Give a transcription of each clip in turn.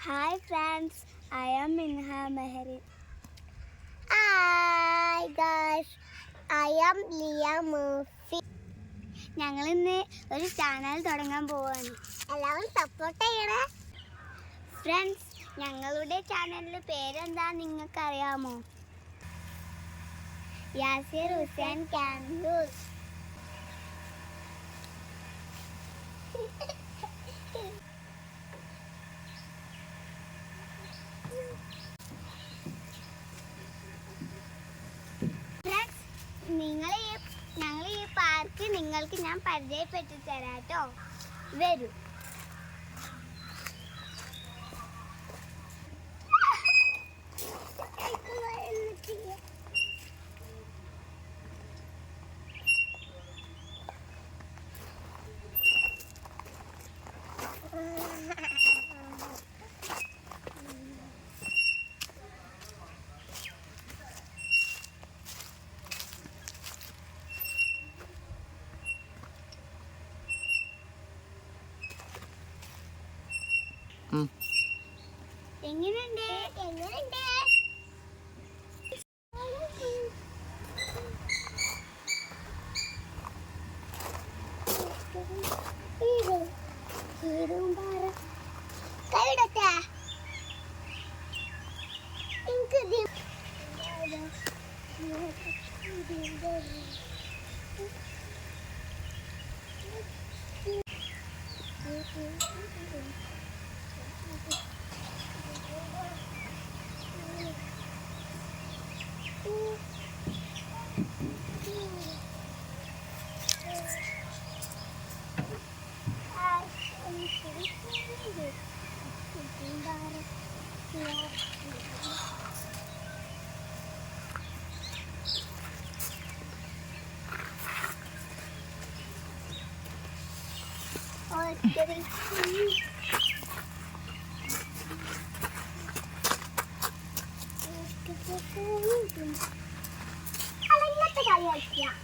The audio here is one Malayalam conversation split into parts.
Hi friends, I am Minha Mehri. Hi guys, I am Leah Murphy. ഞങ്ങൾ ഇന്ന് ഒരു ചാനൽ തുടങ്ങാൻ പോവാണ്. എല്ലാവരും സപ്പോർട്ട് ചെയ്യണേ. ഫ്രണ്ട്സ്, ഞങ്ങളുടെ ചാനലിന്റെ പേരെന്താ നിങ്ങൾക്കറിയാമോ? യാസിർ ഹുസൈൻ ക്യാമ്പൂസ്. ഞങ്ങൾ ഈ പാർക്ക് നിങ്ങൾക്ക് ഞാൻ പരിചയപ്പെട്ടു തരാട്ടോ. വരൂ. എങ്ങനെയുണ്ട്? അങ്ങനത്തെ കളി കളിക്കാം.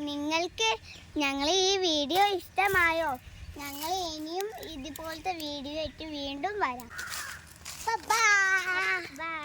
നിങ്ങൾക്ക് ഞങ്ങൾ ഈ വീഡിയോ ഇഷ്ടമായോ? ഞങ്ങൾ ഇനിയും ഇതുപോലത്തെ വീഡിയോ ആയിട്ട് വീണ്ടും വരാം. ബൈ.